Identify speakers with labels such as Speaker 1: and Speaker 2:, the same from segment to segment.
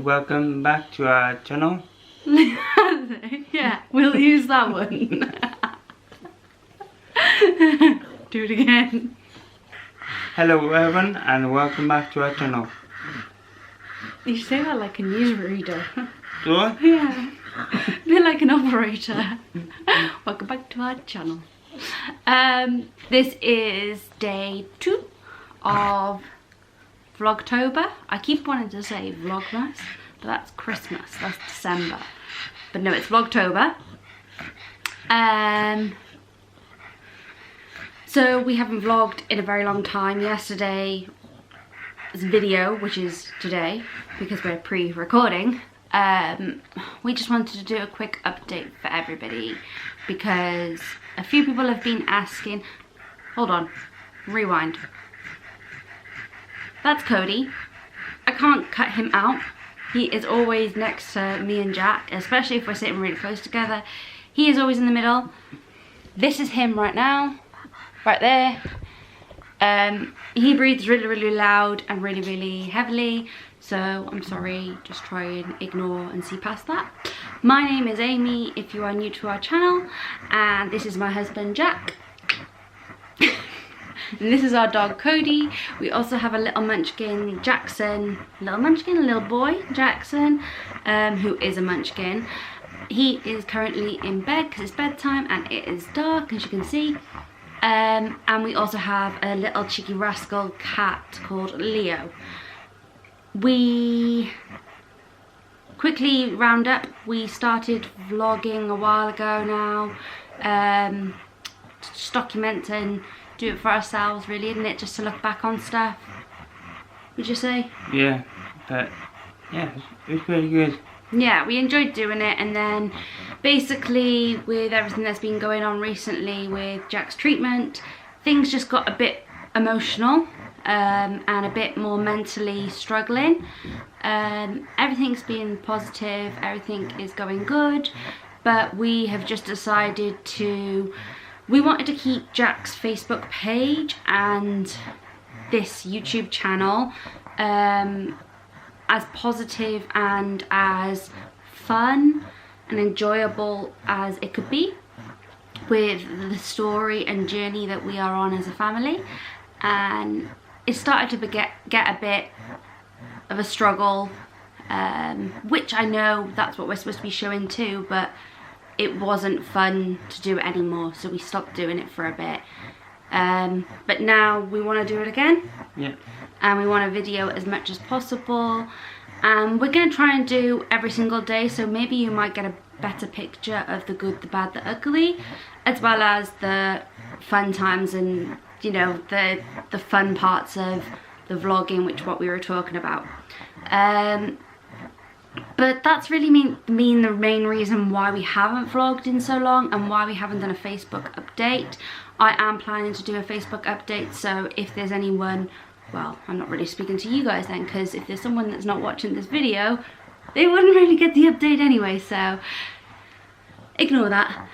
Speaker 1: welcome back to our channel.
Speaker 2: Yeah, we'll use that one. Do it again.
Speaker 1: Hello everyone and welcome back to our channel.
Speaker 2: You say that like a newsreader.
Speaker 1: Do I?
Speaker 2: Yeah, a bit like an operator. Welcome back to our channel. This is day 2 of Vlogtober. I keep wanting to say Vlogmas, but that's Christmas, that's December. But no, it's Vlogtober. So we haven't vlogged in a very long time. Yesterday's video, which is today, because we're pre-recording, we just wanted to do a quick update for everybody because a few people have been asking. Hold on, rewind. That's Cody. I can't cut him out. He is always next to me and Jack, especially if we're sitting really close together. He is always in the middle. This is him right now, right there. He breathes really, really loud and really, really heavily. So I'm sorry, just try and ignore and see past that. My name is Amy, if you are new to our channel, and this is my husband, Jack. And this is our dog Cody. We also have a little munchkin, Jackson. Little munchkin, a little boy, Jackson, who is a munchkin. He is currently in bed because it's bedtime and it is dark, as you can see. And we also have a little cheeky rascal cat called Leo. We quickly round up. We started vlogging a while ago now. Just document and do it for ourselves, really, isn't it? Just to look back on stuff. Would you say?
Speaker 1: Yeah, but yeah, it was pretty good.
Speaker 2: Yeah, we enjoyed doing it, and then basically with everything that's been going on recently with Jack's treatment, things just got a bit emotional and a bit more mentally struggling. Everything's been positive, everything is going good, but we have just decided we wanted to keep Jack's Facebook page and this YouTube channel as positive and as fun and enjoyable as it could be, with the story and journey that we are on as a family. And it started to get a bit of a struggle, which I know that's what we're supposed to be showing too, but it wasn't fun to do it anymore, so we stopped doing it for a bit. But now we want to do it again.
Speaker 1: Yeah.
Speaker 2: And we want to video as much as possible. And we're going to try and do every single day, so maybe you might get a better picture of the good, the bad, the ugly, as well as the fun times and, you know, the fun parts of the vlogging, which what we were talking about. But that's really the main reason why we haven't vlogged in so long and why we haven't done a Facebook update. I am planning to do a Facebook update, so if there's anyone, well, I'm not really speaking to you guys then, because if there's someone that's not watching this video, they wouldn't really get the update anyway, so ignore that.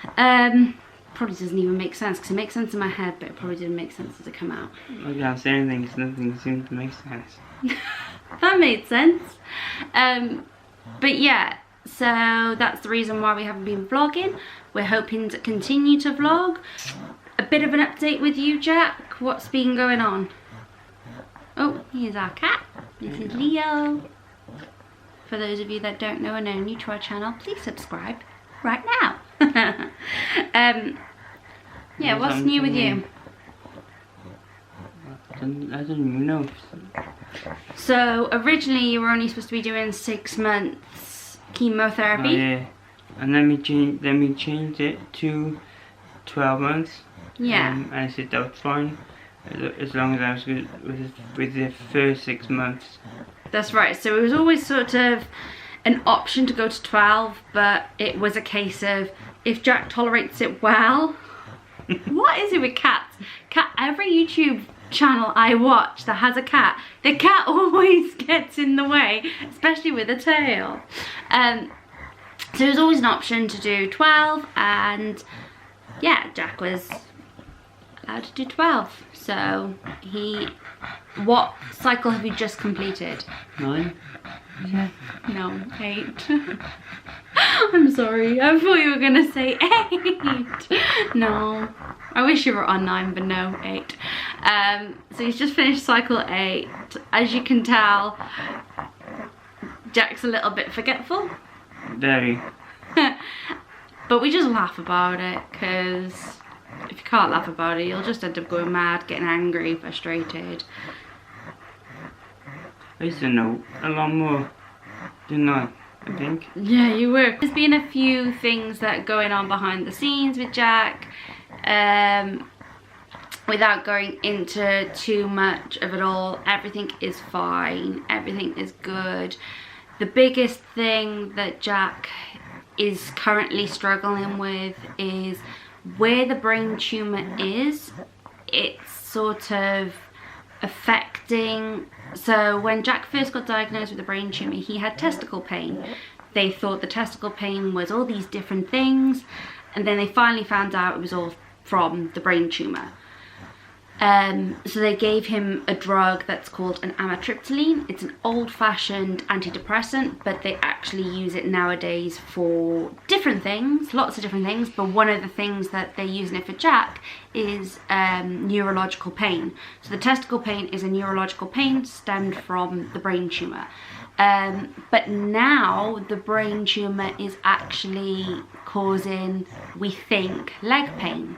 Speaker 2: Probably doesn't even make sense, because it makes sense in my head, but it probably didn't make sense as it come out.
Speaker 1: I can't say anything because nothing seems to make sense.
Speaker 2: That made sense. But yeah, so that's the reason why we haven't been vlogging. We're hoping to continue to vlog. A bit of an update with you, Jack. What's been going on? Oh, here's our cat. This is Leo. For those of you that don't know and are new to our channel, please subscribe right now. Yeah, what's new with you?
Speaker 1: I don't even know.
Speaker 2: So originally you were only supposed to be doing 6 months chemotherapy.
Speaker 1: Oh, yeah. And then we changed it to 12 months.
Speaker 2: Yeah.
Speaker 1: And I said that was fine, as long as I was good with the first 6 months.
Speaker 2: That's right. So it was always sort of an option to go to 12, but it was a case of if Jack tolerates it well. What is it with cats? Every YouTube channel I watch that has a cat, the cat always gets in the way, especially with a tail. So there's always an option to do 12, and yeah, Jack was allowed to do 12. So what cycle have you just completed?
Speaker 1: 9. Yeah.
Speaker 2: No, 8. I'm sorry, I thought you were gonna say 8. No, I wish you were on 9, but no, 8. So he's just finished cycle 8. As you can tell, Jack's a little bit forgetful.
Speaker 1: Very.
Speaker 2: But we just laugh about it, because if you can't laugh about it, you'll just end up going mad, getting angry, frustrated.
Speaker 1: I used to know a lot more, didn't I think?
Speaker 2: Yeah, you were. There's been a few things that are going on behind the scenes with Jack. Without going into too much of it all, everything is fine. Everything is good. The biggest thing that Jack is currently struggling with is where the brain tumour is. It's sort of affecting. So when Jack first got diagnosed with a brain tumour, he had testicle pain. They thought the testicle pain was all these different things, and then they finally found out it was all from the brain tumour. So they gave him a drug that's called an amitriptyline. It's an old-fashioned antidepressant, but they actually use it nowadays for different things, lots of different things. But one of the things that they're using it for Jack is neurological pain. So the testicle pain is a neurological pain stemmed from the brain tumour. But now the brain tumour is actually causing, we think, leg pain.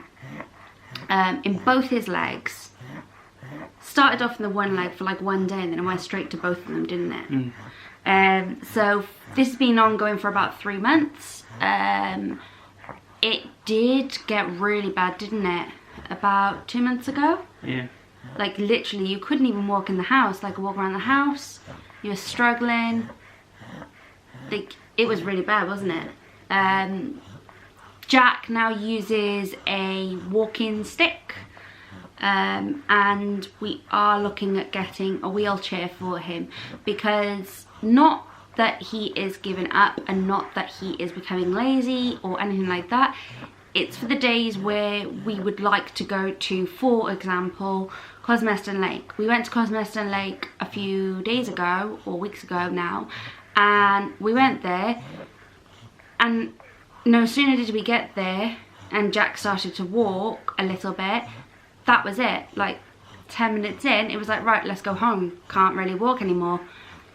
Speaker 2: In both his legs. Started off in the one leg for like one day, and then it went straight to both of them, didn't it? So this has been ongoing for about 3 months. It did get really bad, didn't it? About 2 months ago?
Speaker 1: Yeah.
Speaker 2: Like literally you couldn't even walk in the house, like walk around the house. You were struggling. Like, it was really bad, wasn't it? Jack now uses a walking stick, and we are looking at getting a wheelchair for him, because not that he is giving up and not that he is becoming lazy or anything like that. It's for the days where we would like to go to, for example, Cosmeston Lake. We went to Cosmeston Lake a few days ago, or weeks ago now, and we went there, and no sooner did we get there and Jack started to walk a little bit, that was it. Like 10 minutes in, it was like, right, let's go home. Can't really walk anymore.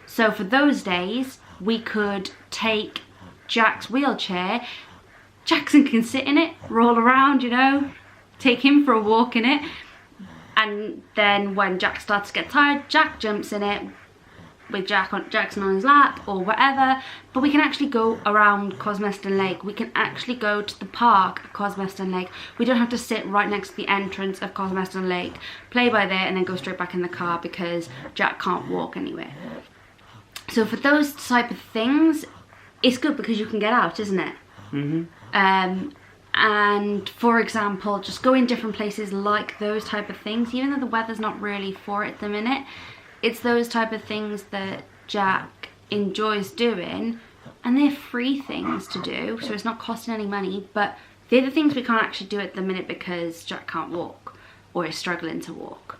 Speaker 2: So for those days, we could take Jack's wheelchair. Jackson can sit in it, roll around, you know, take him for a walk in it. And then when Jack starts to get tired, Jack jumps in it with Jackson on his lap or whatever. But we can actually go around Cosmeston Lake. We can actually go to the park at Cosmeston Lake. We don't have to sit right next to the entrance of Cosmeston Lake, play by there, and then go straight back in the car because Jack can't walk anywhere. So for those type of things, it's good because you can get out, isn't it? And for example, just going different places like those type of things, even though the weather's not really for it at the minute, it's those type of things that Jack enjoys doing, and they're free things to do, so it's not costing any money, but they're the things we can't actually do at the minute because Jack can't walk or is struggling to walk.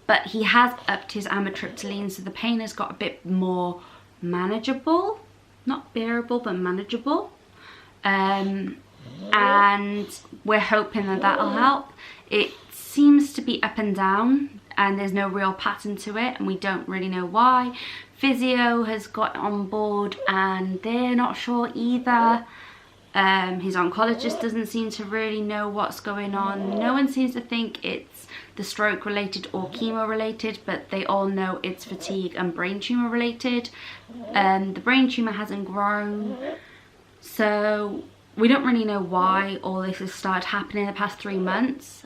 Speaker 2: But he has upped his amitriptyline, so the pain has got a bit more manageable, not bearable, but manageable. And we're hoping that that'll help. It seems to be up and down, and there's no real pattern to it, and we don't really know why. Physio has got on board and they're not sure either. His oncologist doesn't seem to really know what's going on. No one seems to think it's the stroke related or chemo related, but they all know it's fatigue and brain tumour related. The brain tumour hasn't grown, so we don't really know why all this has started happening in the past 3 months.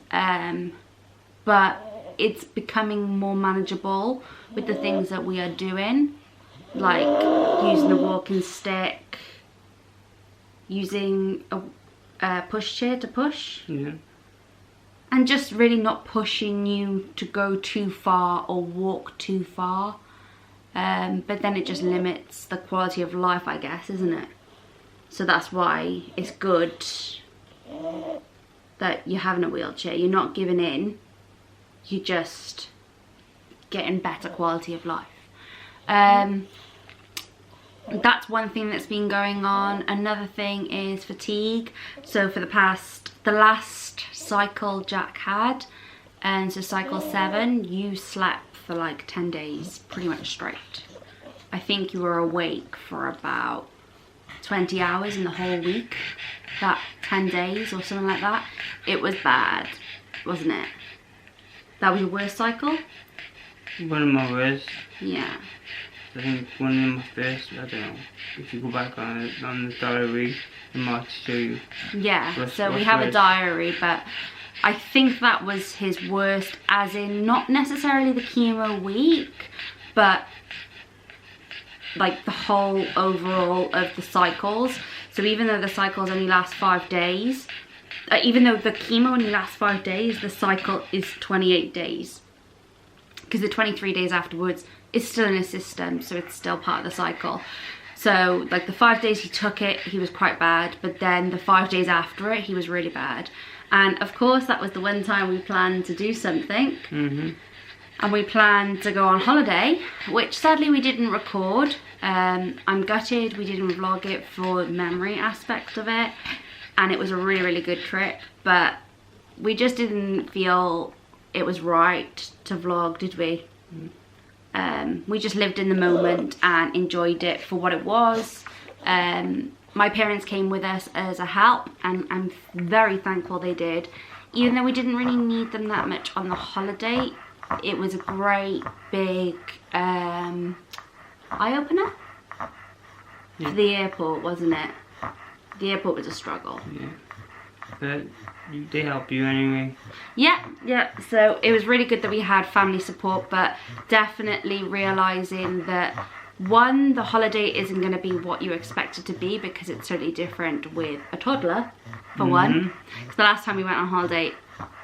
Speaker 2: But it's becoming more manageable with the things that we are doing, like using the walking stick, using a push chair to push, and just really not pushing you to go too far or walk too far. But then it just limits the quality of life, I guess, isn't it? So that's why it's good that you're having a wheelchair. You're not giving in, you're just getting better quality of life. That's one thing that's been going on. Another thing is fatigue. So for the last cycle Jack had, and so cycle 7, you slept for like 10 days pretty much straight. I think you were awake for about 20 hours in the whole week, that 10 days or something like that. It was bad, wasn't it? That was your worst cycle?
Speaker 1: One of my worst.
Speaker 2: Yeah.
Speaker 1: I think one of my first, I don't know, if you go back on the diary, it might show you.
Speaker 2: Yeah, so we have a diary, but I think that was his worst, as in not necessarily the chemo week, but like the whole overall of the cycles. So even though the cycles only last 5 days, even though the chemo only lasts 5 days, the cycle is 28 days. Because the 23 days afterwards is still in his system, so it's still part of the cycle. So like the 5 days he took it, he was quite bad, but then the 5 days after it, he was really bad. And of course that was the one time we planned to do something. And we planned to go on holiday, which sadly we didn't record. I'm gutted we didn't vlog it for the memory aspect of it. And it was a really, really good trip, but we just didn't feel it was right to vlog, did we? We just lived in the moment and enjoyed it for what it was. My parents came with us as a help, and I'm very thankful they did. Even though we didn't really need them that much on the holiday, it was a great big eye-opener for the airport, wasn't it? The airport was a struggle.
Speaker 1: Yeah. But they help you anyway.
Speaker 2: Yeah, so it was really good that we had family support, but definitely realising that, one, the holiday isn't going to be what you expect it to be, because it's totally different with a toddler, for one. Because the last time we went on holiday,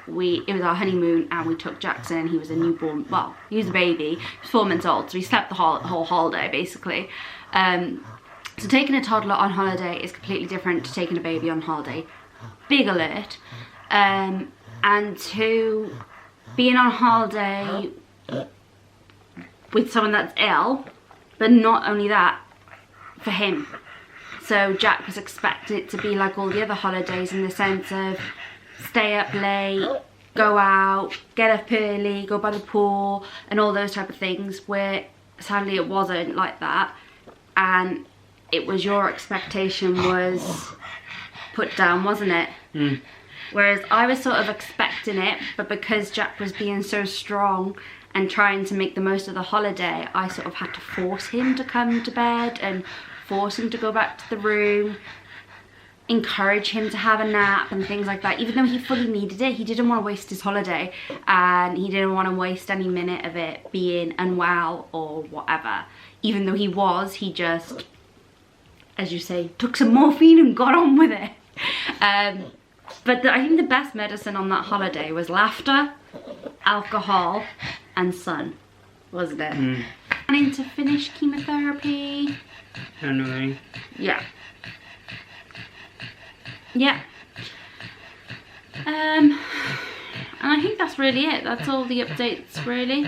Speaker 2: it was our honeymoon, and we took Jackson, and he was a newborn, well, he was a baby, he was 4 months old, so he slept the whole holiday, basically. So taking a toddler on holiday is completely different to taking a baby on holiday. Big alert. And to being on holiday with someone that's ill, but not only that, for him. So Jack was expected it to be like all the other holidays, in the sense of stay up late, go out, get up early, go by the pool, and all those type of things, where sadly it wasn't like that. And it was, your expectation was put down, wasn't it? Whereas I was sort of expecting it, but because Jack was being so strong and trying to make the most of the holiday, I sort of had to force him to come to bed and force him to go back to the room, encourage him to have a nap and things like that. Even though he fully needed it, he didn't want to waste his holiday, and he didn't want to waste any minute of it being unwell or whatever. Even though he just, as you say, took some morphine and got on with it. But I think the best medicine on that holiday was laughter, alcohol, and sun, wasn't it? Planning to finish chemotherapy?
Speaker 1: January.
Speaker 2: Yeah. And I think that's really it. That's all the updates, really.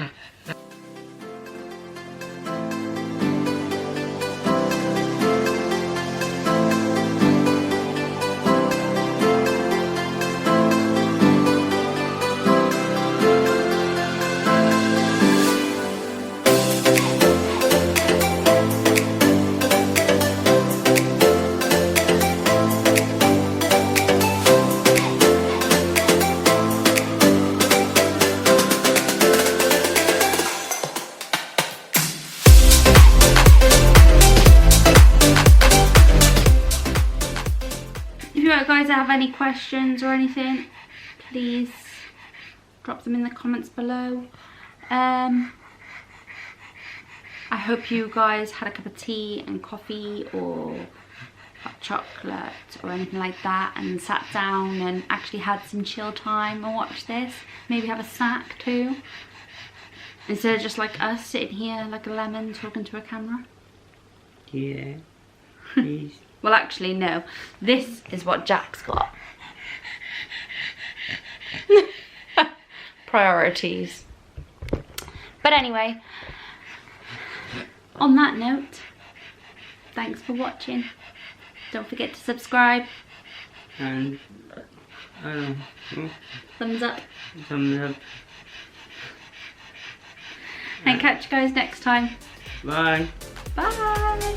Speaker 2: Guys, have any questions or anything, please drop them in the comments below. I hope you guys had a cup of tea and coffee or hot chocolate or anything like that, and sat down and actually had some chill time and watched this. Maybe have a snack too, instead of just like us sitting here like a lemon talking to a camera.
Speaker 1: Yeah, please.
Speaker 2: Well, actually, no. This is what Jack's got. Priorities. But anyway, on that note, thanks for watching. Don't forget to subscribe.
Speaker 1: And I don't know.
Speaker 2: Thumbs up.
Speaker 1: Thumbs up.
Speaker 2: And catch you guys next time.
Speaker 1: Bye.
Speaker 2: Bye.